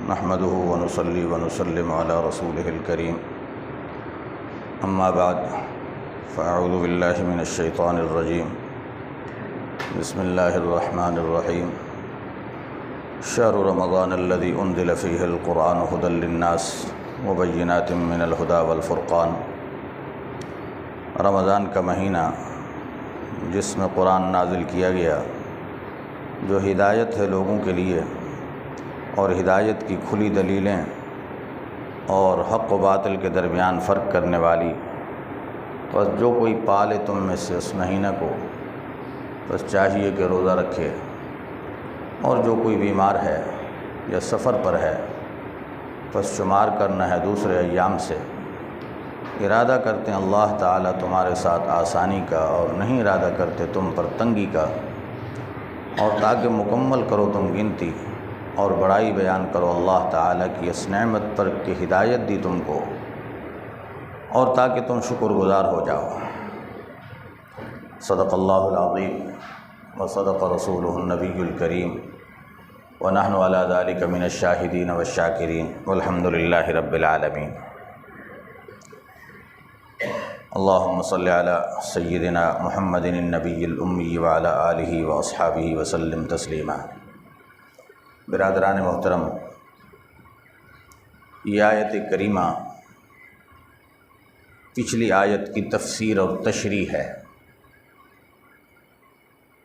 نحمده ونصلي ونسلم على رسوله الكريم اما بعد فاعوذ بالله من الشيطان الرجيم بسم الله الرحمن الرحيم شهر رمضان الذي انزل فيه القرآن هدى للناس وبينات من الهدى والفرقان۔ رمضان کا مہینہ جس میں قرآن نازل کیا گیا، جو ہدایت ہے لوگوں کے لیے اور ہدایت کی کھلی دلیلیں اور حق و باطل کے درمیان فرق کرنے والی، بس جو کوئی پالے تم میں سے اس مہینہ کو بس چاہیے کہ روزہ رکھے، اور جو کوئی بیمار ہے یا سفر پر ہے بس شمار کرنا ہے دوسرے ایام سے۔ ارادہ کرتے ہیں اللہ تعالیٰ تمہارے ساتھ آسانی کا اور نہیں ارادہ کرتے تم پر تنگی کا، اور تاکہ مکمل کرو تم گنتی اور بڑائی بیان کرو اللہ تعالیٰ کی اس نعمت پر کہ ہدایت دی تم کو، اور تاکہ تم شکر گزار ہو جاؤ۔ صدق اللہ العظیم وصدق رسولہ النبی الکریم ونحن علی ذلک من الشاہدین والشاکرین والحمد للہ رب العالمین۔ اللہم صلی علی سیدنا محمد النبی الامی وعلی آلہ واصحابہ وسلم تسلیما۔ برادران محترم، یہ آیت کریمہ پچھلی آیت کی تفسیر اور تشریح ہے۔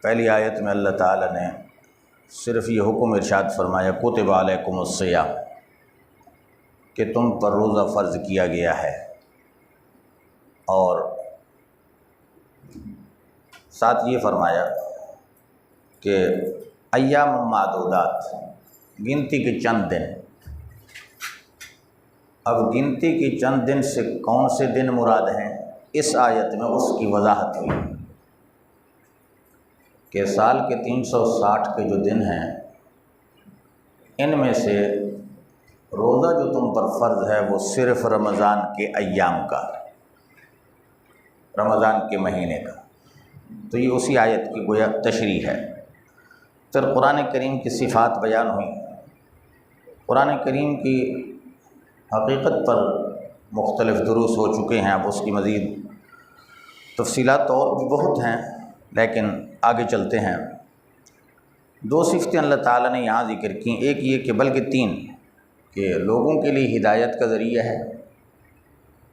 پہلی آیت میں اللہ تعالیٰ نے صرف یہ حکم ارشاد فرمایا کتب علیکم الصیام، کہ تم پر روزہ فرض کیا گیا ہے، اور ساتھ یہ فرمایا کہ ایام معدودات، گنتی کے چند دن۔ اب گنتی کے چند دن سے کون سے دن مراد ہیں، اس آیت میں اس کی وضاحت ہوئی کہ سال کے 360 کے جو دن ہیں، ان میں سے روزہ جو تم پر فرض ہے وہ صرف رمضان کے ایام کا، رمضان کے مہینے کا۔ تو یہ اسی آیت کی گویا تشریح ہے۔ پھر قرآن کریم کی صفات بیان ہوئی۔ قرآن کریم کی حقیقت پر مختلف دروس ہو چکے ہیں، اب اس کی مزید تفصیلات اور بھی بہت ہیں، لیکن آگے چلتے ہیں۔ دو صفتیں اللہ تعالیٰ نے یہاں ذکر کی، ایک یہ کہ بلکہ تین، کہ لوگوں کے لیے ہدایت کا ذریعہ ہے،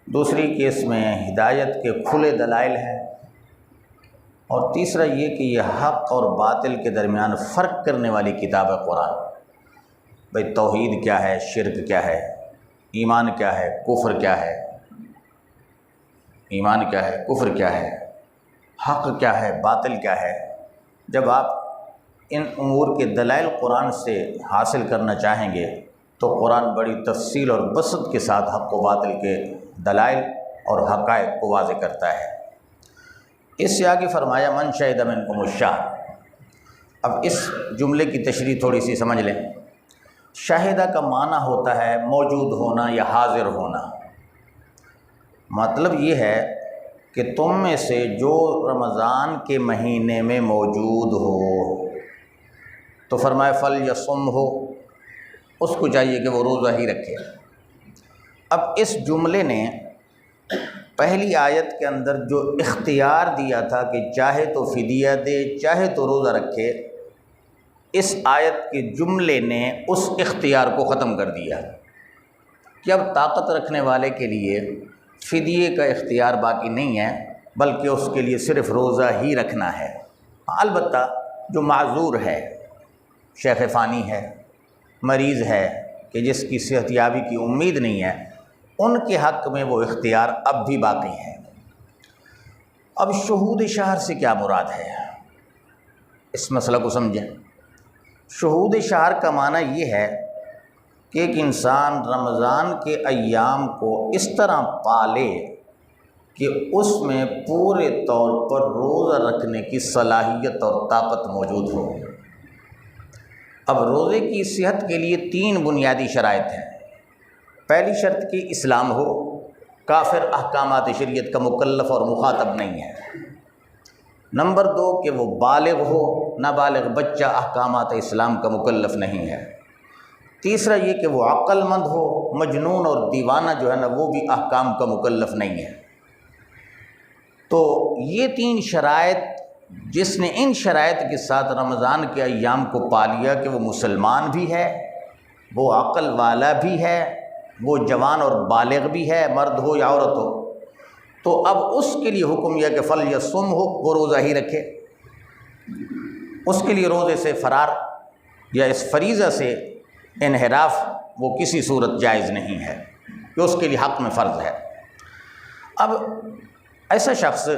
دوسری کہ اس میں ہدایت کے کھلے دلائل ہیں، اور تیسرا یہ کہ یہ حق اور باطل کے درمیان فرق کرنے والی کتاب ہے قرآن۔ بھئی توحید کیا ہے، شرک کیا ہے، ایمان کیا ہے، کفر کیا ہے، ایمان کیا ہے، کفر کیا ہے، حق کیا ہے، باطل کیا ہے۔ جب آپ ان امور کے دلائل قرآن سے حاصل کرنا چاہیں گے تو قرآن بڑی تفصیل اور بسط کے ساتھ حق و باطل کے دلائل اور حقائق کو واضح کرتا ہے۔ اس سے آگے فرمایا من شہد منکم الشہر۔ اب اس جملے کی تشریح تھوڑی سی سمجھ لیں۔ شاہدہ کا معنی ہوتا ہے موجود ہونا یا حاضر ہونا۔ مطلب یہ ہے کہ تم میں سے جو رمضان کے مہینے میں موجود ہو، تو فرمایا فلیصم ہو، اس کو چاہیے کہ وہ روزہ ہی رکھے۔ اب اس جملے نے پہلی آیت کے اندر جو اختیار دیا تھا کہ چاہے تو فدیہ دے چاہے تو روزہ رکھے، اس آیت کے جملے نے اس اختیار کو ختم کر دیا کہ اب طاقت رکھنے والے کے لیے فدیے کا اختیار باقی نہیں ہے، بلکہ اس کے لیے صرف روزہ ہی رکھنا ہے۔ البتہ جو معذور ہے، شیخ فانی ہے، مریض ہے، کہ جس کی صحت یابی کی امید نہیں ہے، ان کے حق میں وہ اختیار اب بھی باقی ہے۔ اب شہود شہر سے کیا مراد ہے، اس مسئلہ کو سمجھیں۔ شہود شہر کا معنی یہ ہے کہ ایک انسان رمضان کے ایام کو اس طرح پالے کہ اس میں پورے طور پر روزہ رکھنے کی صلاحیت اور طاقت موجود ہو۔ اب روزے کی صحت کے لیے 3 بنیادی شرائط ہیں۔ پہلی شرط کہ اسلام ہو، کافر احکامات شریعت کا مکلف اور مخاطب نہیں ہے۔ نمبر 2 کہ وہ بالغ ہو، نابالغ بچہ احکامات اسلام کا مکلف نہیں ہے۔ تیسرا یہ کہ وہ عقل مند ہو، مجنون اور دیوانہ جو ہے نا وہ بھی احکام کا مکلف نہیں ہے۔ تو یہ 3 شرائط، جس نے ان شرائط کے ساتھ رمضان کے ایام کو پا لیا کہ وہ مسلمان بھی ہے، وہ عقل والا بھی ہے، وہ جوان اور بالغ بھی ہے، مرد ہو یا عورت ہو، تو اب اس کے لیے حکم یہ کہ فلیصم ہو، وہ روزہ ہی رکھے۔ اس کے لیے روزے سے فرار یا اس فریضہ سے انحراف وہ کسی صورت جائز نہیں ہے کہ اس کے لیے حق میں فرض ہے۔ اب ایسا شخص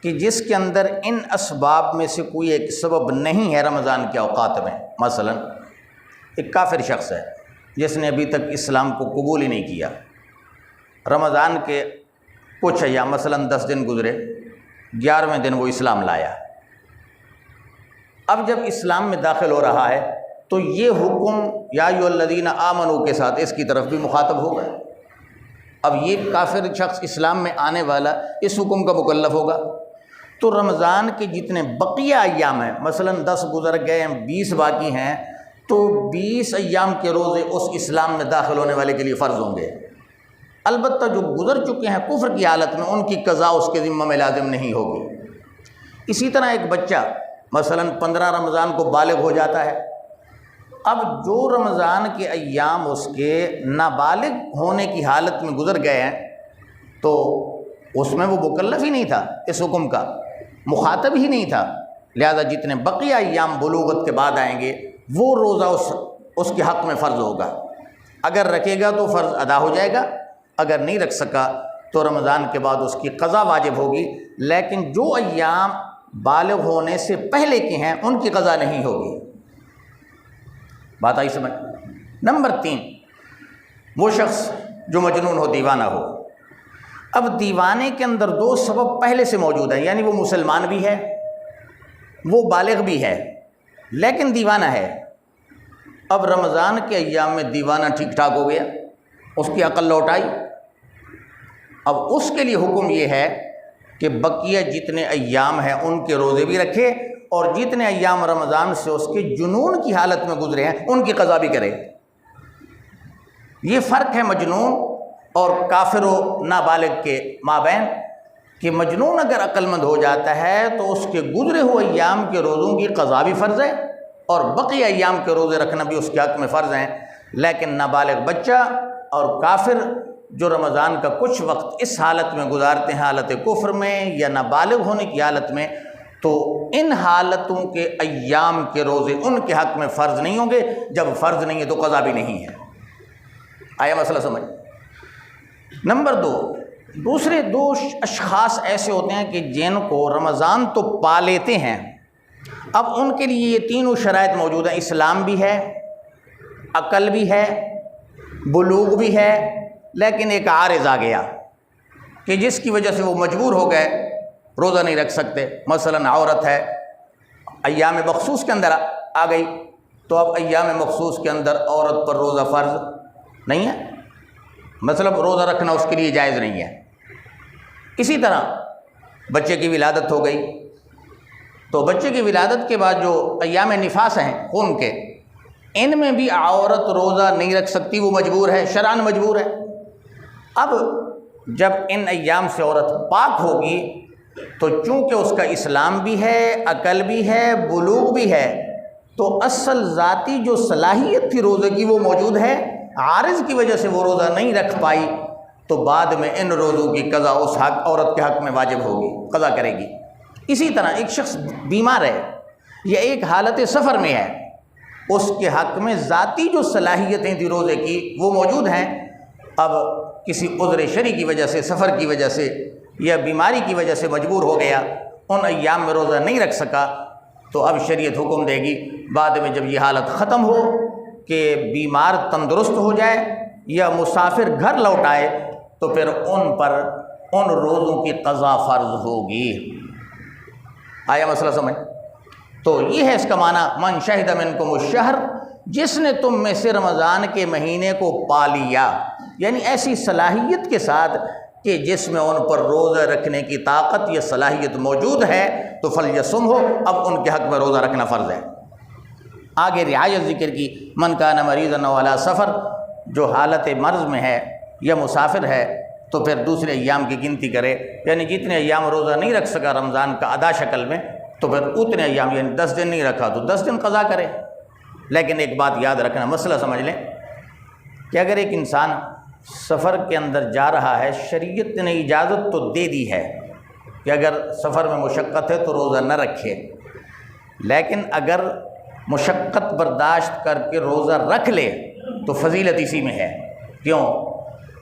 کہ جس کے اندر ان اسباب میں سے کوئی ایک سبب نہیں ہے رمضان کے اوقات میں، مثلا ایک کافر شخص ہے جس نے ابھی تک اسلام کو قبول ہی نہیں کیا، رمضان کے کچھ ایام مثلا 10 دن گزرے، 11ویں دن وہ اسلام لایا، اب جب اسلام میں داخل ہو رہا ہے تو یہ حکم یا ایھا الذین آمنوا کے ساتھ اس کی طرف بھی مخاطب ہوگا۔ اب یہ کافر شخص اسلام میں آنے والا اس حکم کا مکلف ہوگا۔ تو رمضان کے جتنے بقیہ ایام ہیں، مثلا 10 گزر گئے ہیں، 20 باقی ہیں، تو 20 ایام کے روزے اس اسلام میں داخل ہونے والے کے لیے فرض ہوں گے۔ البتہ جو گزر چکے ہیں کفر کی حالت میں، ان کی قضا اس کے ذمہ میں لازم نہیں ہوگی۔ اسی طرح ایک بچہ مثلا 15 رمضان کو بالغ ہو جاتا ہے، اب جو رمضان کے ایام اس کے نابالغ ہونے کی حالت میں گزر گئے ہیں تو اس میں وہ مکلف ہی نہیں تھا، اس حکم کا مخاطب ہی نہیں تھا، لہذا جتنے بقیہ ایام بلوغت کے بعد آئیں گے وہ روزہ اس کے حق میں فرض ہوگا۔ اگر رکھے گا تو فرض ادا ہو جائے گا، اگر نہیں رکھ سکا تو رمضان کے بعد اس کی قضا واجب ہوگی، لیکن جو ایام بالغ ہونے سے پہلے کے ہیں ان کی قضا نہیں ہوگی۔ بات آئی سمجھ؟ نمبر 3، وہ شخص جو مجنون ہو، دیوانہ ہو۔ اب دیوانے کے اندر 2 سبب پہلے سے موجود ہیں، یعنی وہ مسلمان بھی ہے، وہ بالغ بھی ہے، لیکن دیوانہ ہے۔ اب رمضان کے ایام میں دیوانہ ٹھیک ٹھاک ہو گیا، اس کی عقل لوٹ آئی، اب اس کے لیے حکم یہ ہے کہ بقیہ جتنے ایام ہیں ان کے روزے بھی رکھے، اور جتنے ایام رمضان سے اس کے جنون کی حالت میں گزرے ہیں ان کی قضا بھی کرے۔ یہ فرق ہے مجنون اور کافر و نابالغ کے مابین، کہ مجنون اگر عقل مند ہو جاتا ہے تو اس کے گزرے ہوئے ایام کے روزوں کی قضا بھی فرض ہے اور بقیہ ایام کے روزے رکھنا بھی اس کے حق میں فرض ہیں، لیکن نابالغ بچہ اور کافر جو رمضان کا کچھ وقت اس حالت میں گزارتے ہیں، حالت کفر میں یا نابالغ ہونے کی حالت میں، تو ان حالتوں کے ایام کے روزے ان کے حق میں فرض نہیں ہوں گے، جب فرض نہیں ہے تو قضا بھی نہیں ہے۔ آیا مسئلہ سمجھ؟ نمبر 2، دوسرے 2 اشخاص ایسے ہوتے ہیں کہ جن کو رمضان تو پا لیتے ہیں، اب ان کے لیے یہ 3 شرائط موجود ہیں، اسلام بھی ہے، عقل بھی ہے، بلوغ بھی ہے، لیکن ایک عارض آ گیا کہ جس کی وجہ سے وہ مجبور ہو گئے، روزہ نہیں رکھ سکتے۔ مثلا عورت ہے، ایام مخصوص کے اندر آ گئی، تو اب ایام مخصوص کے اندر عورت پر روزہ فرض نہیں ہے، مطلب روزہ رکھنا اس کے لیے جائز نہیں ہے۔ اسی طرح بچے کی ولادت ہو گئی، تو بچے کی ولادت کے بعد جو ایام نفاس ہیں خون کے، ان میں بھی عورت روزہ نہیں رکھ سکتی، وہ مجبور ہے، شرعاً مجبور ہے۔ اب جب ان ایام سے عورت پاک ہوگی تو چونکہ اس کا اسلام بھی ہے، عقل بھی ہے، بلوغ بھی ہے، تو اصل ذاتی جو صلاحیت تھی روزے کی وہ موجود ہے، عارض کی وجہ سے وہ روزہ نہیں رکھ پائی، تو بعد میں ان روزوں کی قضا اس عورت کے حق میں واجب ہوگی، قضا کرے گی۔ اسی طرح ایک شخص بیمار ہے یا ایک حالت سفر میں ہے، اس کے حق میں ذاتی جو صلاحیتیں تھی روزے کی وہ موجود ہیں، اب کسی عذر شرعی کی وجہ سے، سفر کی وجہ سے یا بیماری کی وجہ سے مجبور ہو گیا، ان ایام میں روزہ نہیں رکھ سکا، تو اب شریعت حکم دے گی بعد میں جب یہ حالت ختم ہو کہ بیمار تندرست ہو جائے یا مسافر گھر لوٹ آئے، تو پھر ان پر ان روزوں کی قضا فرض ہوگی۔ آیا مسئلہ سمجھ؟ تو یہ ہے اس کا معنی، من شہد منکم الشہر، جس نے تم میں سے رمضان کے مہینے کو پا لیا، یعنی ایسی صلاحیت کے ساتھ کہ جس میں ان پر روزہ رکھنے کی طاقت یا صلاحیت موجود ہے، تو فلیصم ہو، اب ان کے حق میں روزہ رکھنا فرض ہے۔ آگے رعایت ذکر کی، من کان مریضا او علی سفر، جو حالت مرض میں ہے یا مسافر ہے تو پھر دوسرے ایام کی گنتی کرے، یعنی جتنے ایام روزہ نہیں رکھ سکا رمضان کا ادا شکل میں تو پھر اتنے ایام، یعنی 10 دن نہیں رکھا تو 10 دن قضا کرے۔ لیکن ایک بات یاد رکھنا، مسئلہ سمجھ لیں کہ اگر ایک انسان سفر کے اندر جا رہا ہے، شریعت نے اجازت تو دے دی ہے کہ اگر سفر میں مشقت ہے تو روزہ نہ رکھے، لیکن اگر مشقت برداشت کر کے روزہ رکھ لے تو فضیلت اسی میں ہے۔ کیوں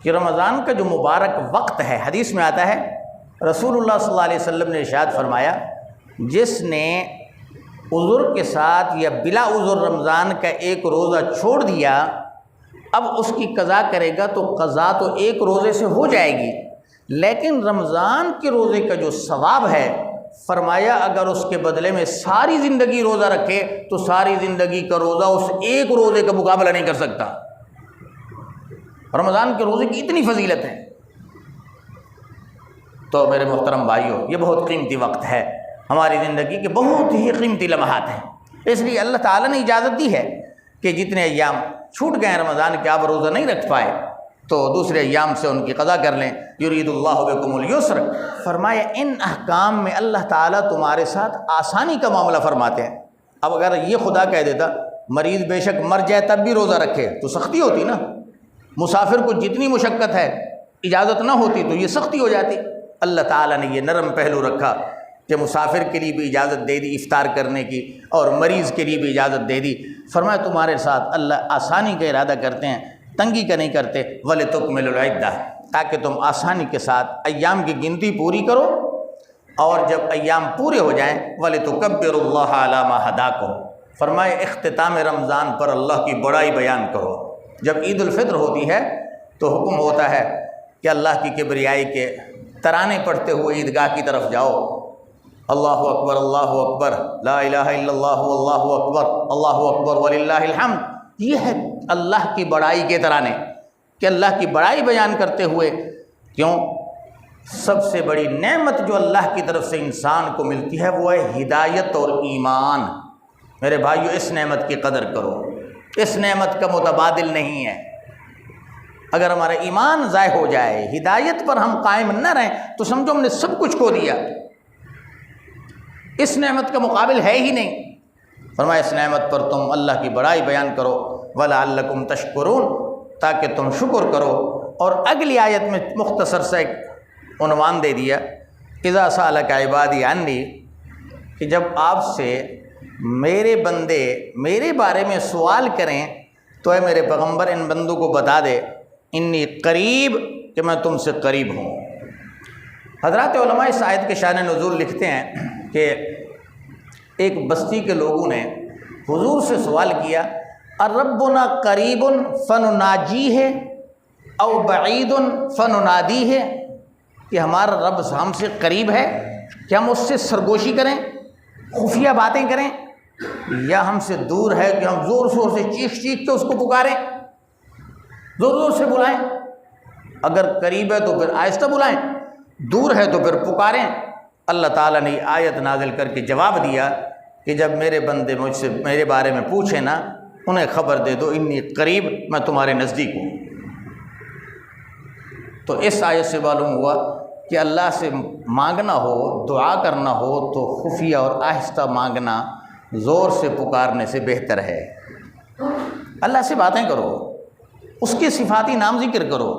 کہ رمضان کا جو مبارک وقت ہے، حدیث میں آتا ہے رسول اللہ صلی اللہ علیہ وسلم نے ارشاد فرمایا، جس نے عذر کے ساتھ یا بلا عذر رمضان کا ایک روزہ چھوڑ دیا، اب اس کی قضا کرے گا تو قضا تو ایک روزے سے ہو جائے گی، لیکن رمضان کے روزے کا جو ثواب ہے، فرمایا اگر اس کے بدلے میں ساری زندگی روزہ رکھے تو ساری زندگی کا روزہ اس ایک روزے کا مقابلہ نہیں کر سکتا۔ رمضان کے روزے کی اتنی فضیلت ہے۔ تو میرے محترم بھائیوں، یہ بہت قیمتی وقت ہے، ہماری زندگی کے بہت ہی قیمتی لمحات ہیں، اس لیے اللہ تعالیٰ نے اجازت دی ہے کہ جتنے ایام چھوٹ گئے رمضان کے آپ روزہ نہیں رکھ پائے تو دوسرے ایام سے ان کی قضا کر لیں۔ یرید اللہ بکم اليسر، فرمایا ان احکام میں اللہ تعالیٰ تمہارے ساتھ آسانی کا معاملہ فرماتے ہیں۔ اب اگر یہ خدا کہہ دیتا مریض بے شک مر جائے تب بھی روزہ رکھے تو سختی ہوتی نا، مسافر کو جتنی مشقت ہے اجازت نہ ہوتی تو یہ سختی ہو جاتی۔ اللہ تعالیٰ نے یہ نرم پہلو رکھا کہ مسافر کے لیے بھی اجازت دے دی افطار کرنے کی اور مریض کے لیے بھی اجازت دے دی۔ فرمایا تمہارے ساتھ اللہ آسانی کا ارادہ کرتے ہیں، تنگی کا نہیں کرتے۔ وَلِتُكْمِلُوا الْعِدَّةَ، تاکہ تم آسانی کے ساتھ ایام کی گنتی پوری کرو، اور جب ایام پورے ہو جائیں وَلِتُكَبِّرُوا اللَّهَ عَلَىٰ مَا هَدَاكُمْ، فرمائے اختتام رمضان پر اللہ کی بڑائی بیان کرو۔ جب عید الفطر ہوتی ہے تو حکم ہوتا ہے کہ اللہ کی کبریائی کے ترانے پڑھتے ہوئے عیدگاہ کی طرف جاؤ، اللہ اکبر اللہ اکبر لا الہ الا اللہ واللہ اکبر اللہ اکبر وللہ الحمد۔ یہ ہے اللہ کی بڑائی کے ترانے کہ اللہ کی بڑائی بیان کرتے ہوئے، کیوں سب سے بڑی نعمت جو اللہ کی طرف سے انسان کو ملتی ہے وہ ہے ہدایت اور ایمان۔ میرے بھائیو، اس نعمت کی قدر کرو، اس نعمت کا متبادل نہیں ہے۔ اگر ہمارا ایمان ضائع ہو جائے، ہدایت پر ہم قائم نہ رہیں تو سمجھو ہم نے سب کچھ کھو دیا، اس نعمت کا مقابل ہے ہی نہیں۔ فرمایا اس نعمت پر تم اللہ کی بڑائی بیان کرو، وَلَعَلَّكُمْ تَشْكُرُونَ، تاکہ تم شکر کرو۔ اور اگلی آیت میں مختصر سا ایک عنوان دے دیا، اِذَا سَأَلَكَ عِبَادِي عَنِّي، کہ جب آپ سے میرے بندے میرے بارے میں سوال کریں تو اے میرے پیغمبر ان بندوں کو بتا دے انی قریب، کہ میں تم سے قریب ہوں۔ حضرات علماء اس آیت کے شان نزول لکھتے ہیں کہ ایک بستی کے لوگوں نے حضور سے سوال کیا، الربنا قریب فنناجیہ او بعید فننادیہ، کہ ہمارا رب ہم سے قریب ہے کہ ہم اس سے سرگوشی کریں، خفیہ باتیں کریں، یا ہم سے دور ہے کہ ہم زور شور سے چیخ چیخ کے اس کو پکاریں، زور زور سے بلائیں؟ اگر قریب ہے تو پھر آہستہ بلائیں، دور ہے تو پھر پکاریں۔ اللہ تعالیٰ نے آیت نازل کر کے جواب دیا کہ جب میرے بندے مجھ سے میرے بارے میں پوچھیں نا، انہیں خبر دے دو انی قریب، میں تمہارے نزدیک ہوں۔ تو اس آیت سے معلوم ہوا کہ اللہ سے مانگنا ہو، دعا کرنا ہو تو خفیہ اور آہستہ مانگنا زور سے پکارنے سے بہتر ہے۔ اللہ سے باتیں کرو، اس کے صفاتی نام ذکر کرو،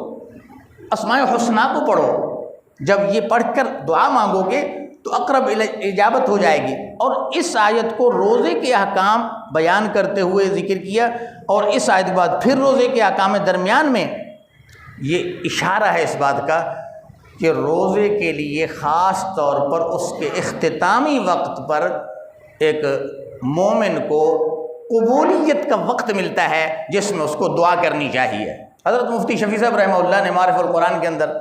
اسماء الحسنی کو پڑھو، جب یہ پڑھ کر دعا مانگو گے تو اقرب اجابت ہو جائے گی۔ اور اس آیت کو روزے کے احکام بیان کرتے ہوئے ذکر کیا، اور اس آیت کے بعد پھر روزے کے احکام درمیان میں یہ اشارہ ہے اس بات کا کہ روزے کے لیے خاص طور پر اس کے اختتامی وقت پر ایک مومن کو قبولیت کا وقت ملتا ہے جس میں اس کو دعا کرنی چاہیے۔ حضرت مفتی شفیع صاحب رحمہ اللہ نے معارف القرآن کے اندر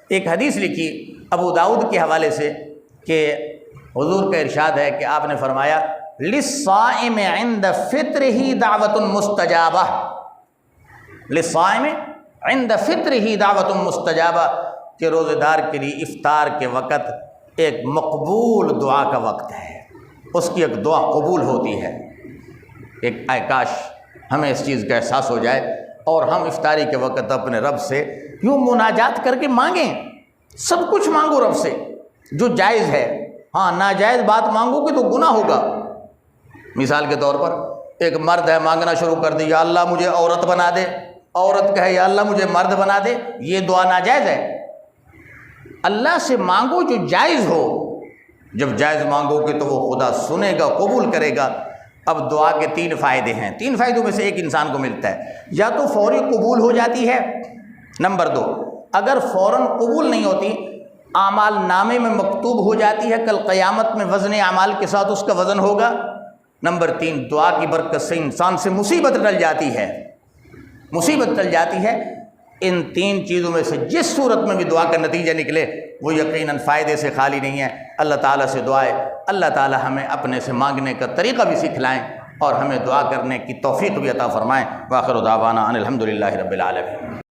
ایک حدیث لکھی ابو داؤد کے حوالے سے کہ حضور کا ارشاد ہے کہ آپ نے فرمایا للصائم عند فطرہ دعوت مستجابہ، للصائم عند فطرہ دعوت مستجابہ، کہ روزہ دار کے لیے افطار کے وقت ایک مقبول دعا کا وقت ہے، اس کی ایک دعا قبول ہوتی ہے۔ اے کاش ہمیں اس چیز کا احساس ہو جائے اور ہم افطاری کے وقت اپنے رب سے یوں مناجات کر کے مانگیں، سب کچھ مانگو رب سے جو جائز ہے، ہاں ناجائز بات مانگو گے تو گناہ ہوگا۔ مثال کے طور پر ایک مرد ہے، مانگنا شروع کر دی یا اللہ مجھے عورت بنا دے، عورت کہے یا اللہ مجھے مرد بنا دے، یہ دعا ناجائز ہے۔ اللہ سے مانگو جو جائز ہو، جب جائز مانگو گے تو وہ خدا سنے گا، قبول کرے گا۔ اب دعا کے 3 فائدے ہیں، 3 فائدوں میں سے ایک انسان کو ملتا ہے، یا تو فوری قبول ہو جاتی ہے، نمبر 2 اگر فوراً قبول نہیں ہوتی اعمال نامے میں مکتوب ہو جاتی ہے، کل قیامت میں وزن اعمال کے ساتھ اس کا وزن ہوگا، نمبر 3 دعا کی برکت سے انسان سے مصیبت ٹل جاتی ہے، مصیبت ٹل جاتی ہے۔ ان 3 چیزوں میں سے جس صورت میں بھی دعا کا نتیجہ نکلے وہ یقیناً فائدے سے خالی نہیں ہے۔ اللہ تعالیٰ سے دعائے اللہ تعالیٰ ہمیں اپنے سے مانگنے کا طریقہ بھی سکھلائیں اور ہمیں دعا کرنے کی توفیق بھی عطا فرمائیں۔ وآخر دعوانا ان الحمد للہ رب العالمین۔